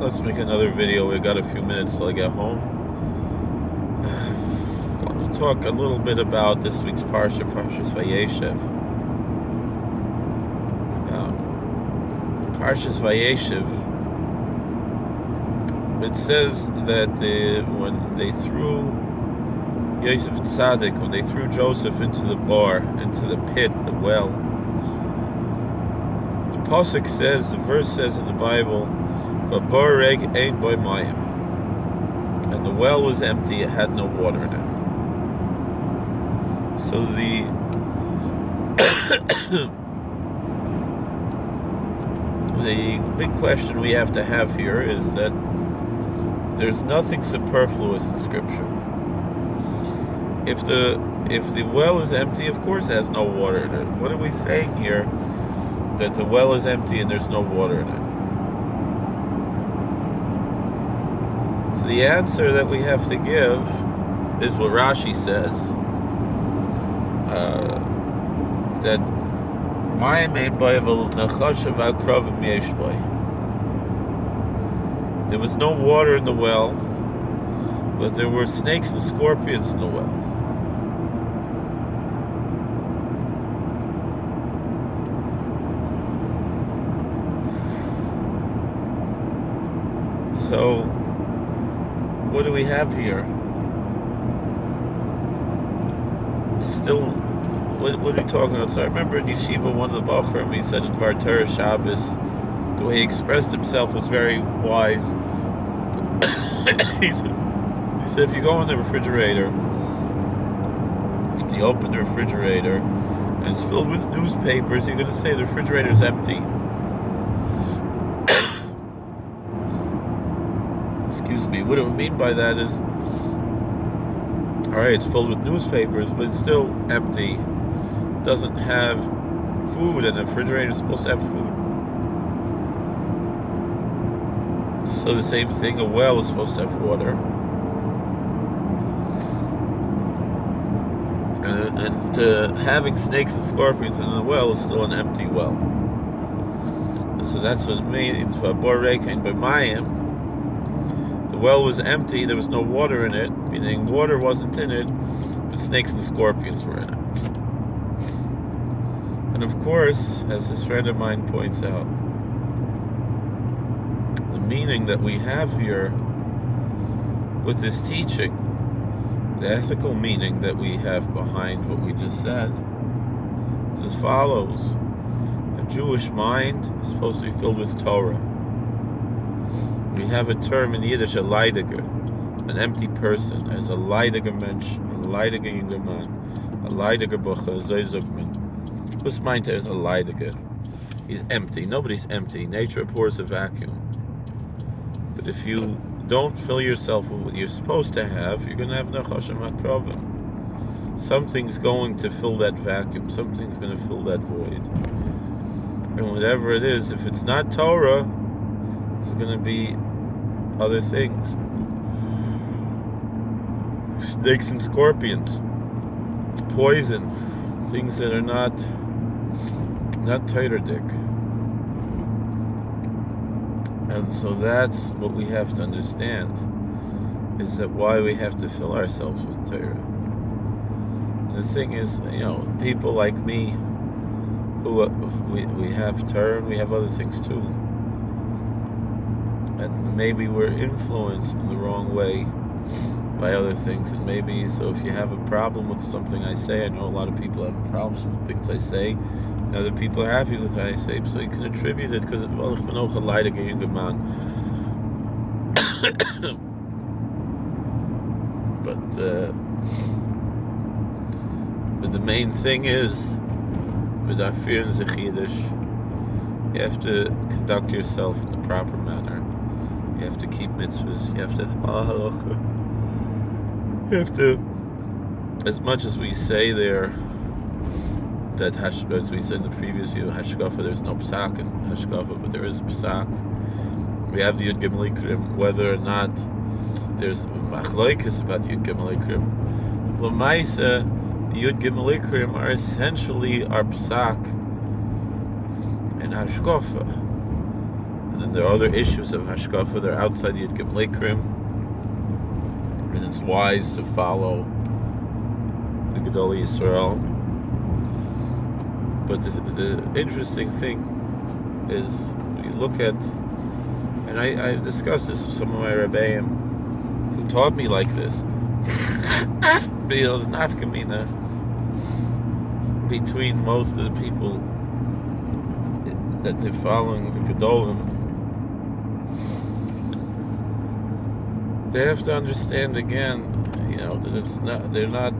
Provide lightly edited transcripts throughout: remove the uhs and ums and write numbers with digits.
let's make another video. We got a few minutes till I get home. I want to talk a little bit about this week's Parshas Vayeshev. Parshas Vayeshev, it says that when they threw Yosef Tzaddik, when they threw Joseph into the pit, the well, the pasuk says, the verse says in the Bible, "V'boreg ein boi mayim," and the well was empty; it had no water in it. So the big question we have to have here is that there's nothing superfluous in Scripture. If the well is empty, of course it has no water in it. What are we saying here? That the well is empty and there's no water in it. So the answer that we have to give is what Rashi says, that there was no water in the well, but there were snakes and scorpions in the well. So, what do we have here? Still, what are we talking about? So I remember in Yeshiva, one of the Bachrim, he said in Dvar Torah Shabbos, the way he expressed himself was very wise. He said, if you go in the refrigerator, you open the refrigerator, and it's filled with newspapers, you're going to say the refrigerator is empty. Excuse me. What I mean by that is, alright, it's filled with newspapers, but it's still empty. It doesn't have food, and the refrigerator is supposed to have food. So the same thing, a well is supposed to have water. And having snakes and scorpions in the well is still an empty well. And so that's what it means. The well was empty, there was no water in it, meaning water wasn't in it, but snakes and scorpions were in it. And of course, as this friend of mine points out, the meaning that we have here with this teaching, the ethical meaning that we have behind what we just said, is as follows. A Jewish mind is supposed to be filled with Torah. We have a term in Yiddish, a leidiger, an empty person, as a leidiger mensch, a leidiger junger man, a leidiger bucher, so sagt man. Who's meint is a leidiger? He's empty. Nobody's empty. Nature abhors a vacuum. But if you don't fill yourself with what you're supposed to have, you're going to have nechashim hakrovim. Something's going to fill that vacuum. Something's going to fill that void. And whatever it is, if it's not Torah, it's going to be other things. Snakes and scorpions, poison, things that are not tighter dick. And so that's what we have to understand, is that why we have to fill ourselves with Torah. And the thing is, people like me, who we have Torah and we have other things too, and maybe we're influenced in the wrong way by other things, and maybe, so if you have a problem with something I say, I know a lot of people have problems with things I say, and other people are happy with what I say, so you can attribute it, because but the main thing is, with Afir and Zechidish, you have to conduct yourself in the proper manner. You have to keep mitzvahs. You have to, as much as we say there, that as we said in the previous year, Hashkafa, there's no psak in Hashkafa, but there is psak. We have the Yud Gimel Ikrim, whether or not there's machloikis about Yud Gimel Ikrim. L'maisa, the Yud Gimel Ikrim are essentially our psak and Hashkafa. And then there are other issues of hashkafa. They're outside Yid Gim Lekrim, and it's wise to follow the Gedolei Yisrael. But the interesting thing is, you look at, and I discussed this with some of my Rebbeim who taught me like this. But the nafkamina between most of the people that they're following the Gedolim, they have to understand again, that it's not. They're not.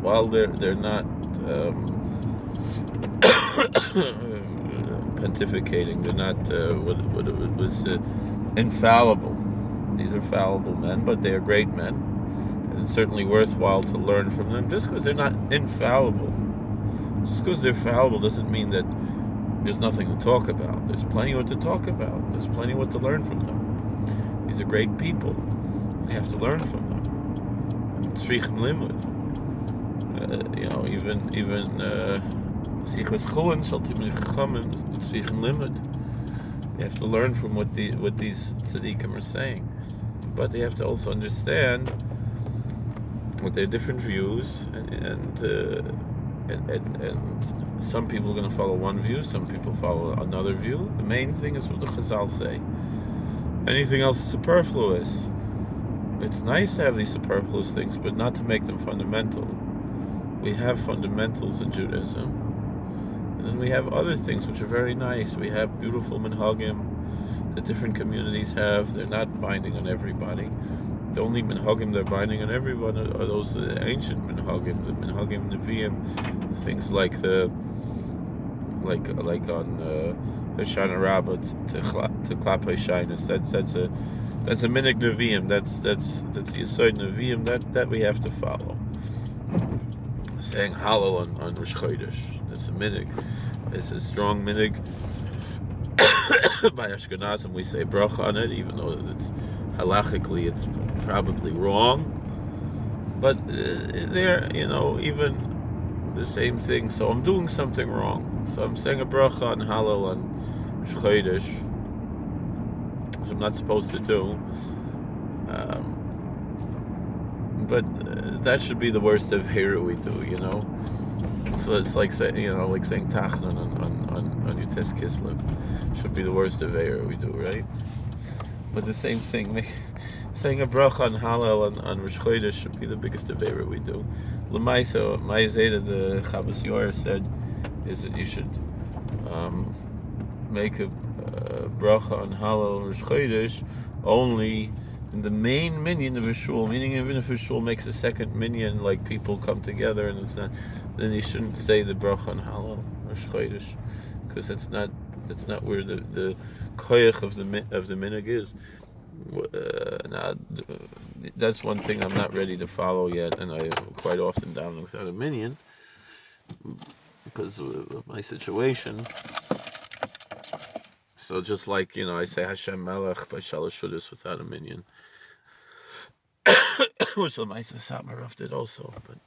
While they're not pontificating, they're not what it was infallible. These are fallible men, but they are great men, and it's certainly worthwhile to learn from them. Just because they're not infallible, just because they're fallible, doesn't mean that there's nothing to talk about. There's plenty what to talk about. There's plenty what to learn from them. These are great people. You have to learn from them. Tzrichen limud. Even Sichos Chulin Shaltim Chachamim Tzrichen limud. You have to learn from what these tzaddikim are saying, but they have to also understand what their different views, and some people are going to follow one view, some people follow another view. The main thing is what the Chazal say. Anything else is superfluous. It's nice to have these superfluous things, but not to make them fundamental. We have fundamentals in Judaism, and then we have other things which are very nice. We have beautiful minhagim that different communities have. They're not binding on everybody. The only minhagim they're binding on everyone are those ancient minhagim, the minhagim neviim, things like like on Hoshana Rabbah to Klapei Shyness. That's a minig neviim. That's the yesod neviim that we have to follow. Saying Hallel on Rosh Chodesh, that's a minig. It's a strong minig. By Ashkenazim, we say bracha on it, even though it's halachically it's probably wrong. But they're, even the same thing. So I'm doing something wrong. So I'm saying a bracha on Hallel on Rosh Chodesh, which I'm not supposed to do. But that should be the worst of Hera we do, So it's like saying Tachnon on Yutes Kislev should be the worst of Hera we do, right? But the same thing, saying a bracha on Hallel on Rosh Chodesh should be the biggest of Hera we do. L'maisa, Ma'azeda, the Chavos Yoyer said, is that you should make a bracha on Hallel on Rosh Chodesh only in the main minyan of a shul, meaning even if a shul makes a second minyan, like people come together and it's not, then you shouldn't say the bracha on Hallel or Chodesh, because that's not where the koyach of the minhag is. Now, that's one thing I'm not ready to follow yet, and I quite often daven without a minyan because of my situation. So just like, I say Hashem Melech by Shalosh Shudas without a minyan, which Lamaisa Satmarov did also, but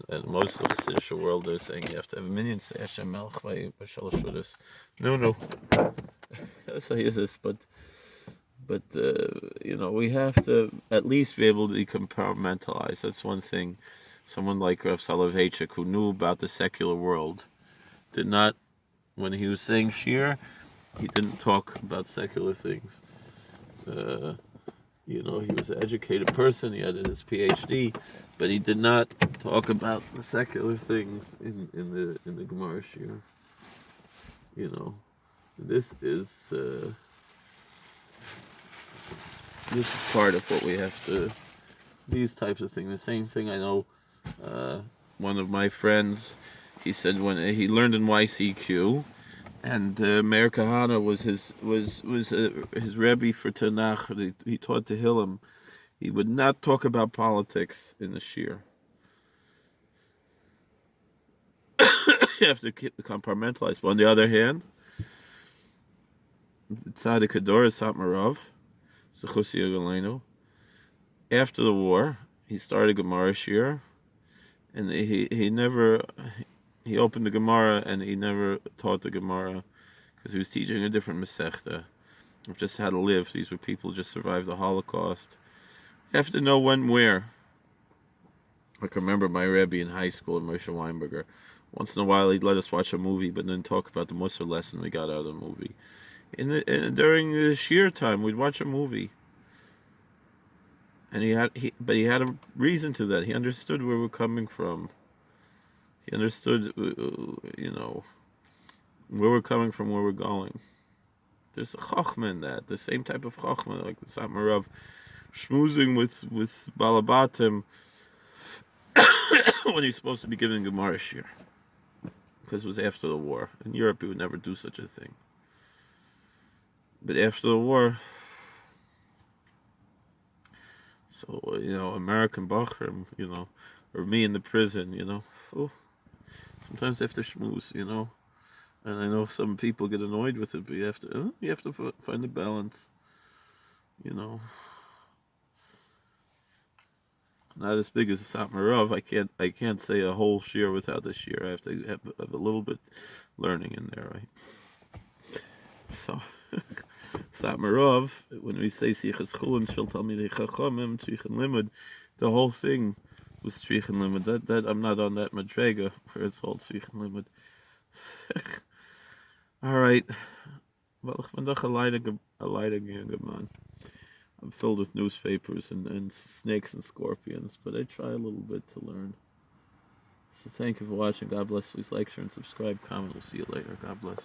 and most of the Siddish world, they're saying you have to have a minyan, say Hashem Melech by Shalosh Shudas. No, that's how he is this, but we have to at least be able to decompartmentalize. That's one thing. Someone like Rav Soloveitchik, who knew about the secular world, did not, when he was saying shir, he didn't talk about secular things. He was an educated person. He had his PhD, but he did not talk about the secular things in the Gemara shir. This is part of what we have to. These types of things. The same thing I know. One of my friends, he said when he learned in YCQ, and Meir Kahana was his Rebbe for Tanakh. He taught Tehillim. He would not talk about politics in the shir. You have to compartmentalize. But on the other hand, Tzadik Hador Satmarov, Zechusi Yagaleinu, after the war, he started Gemara shir, and he never he opened the Gemara and he never taught the Gemara because he was teaching a different Masechta of just how to live. These were people who just survived the Holocaust. You have to know when, where. I can remember my Rebbe in high school, Moshe Weinberger. Once in a while, he'd let us watch a movie, but then talk about the Musar lesson we got out of the movie. During the Shir time, we'd watch a movie, and he had a reason to that. He understood where we're coming from. He understood, where we're coming from, where we're going. There's a chachma in that, the same type of chachma, like the Satmarav, schmoozing with Balabatim when he's supposed to be giving Gemara Shir. Because it was after the war. In Europe, he would never do such a thing. But after the war, so, American Bachrim, or me in the prison, sometimes after schmooze, and I know some people get annoyed with it, but you have to find a balance, Not as big as Satmarav. I can't say a whole shir without the shir. I have to have a little bit learning in there, right? So Satmarav, when we say Sichas Chulin Shel Talmidei Chachamim Tzrichen Limud, the whole thing was Tzrichen Limud. That I'm not on that madrega where it's all Tzrichen Limud. All right. Well, ich bin doch a leidiger man. I'm filled with newspapers and snakes and scorpions, but I try a little bit to learn. So thank you for watching. God bless. Please like, share, and subscribe. Comment. We'll see you later. God bless.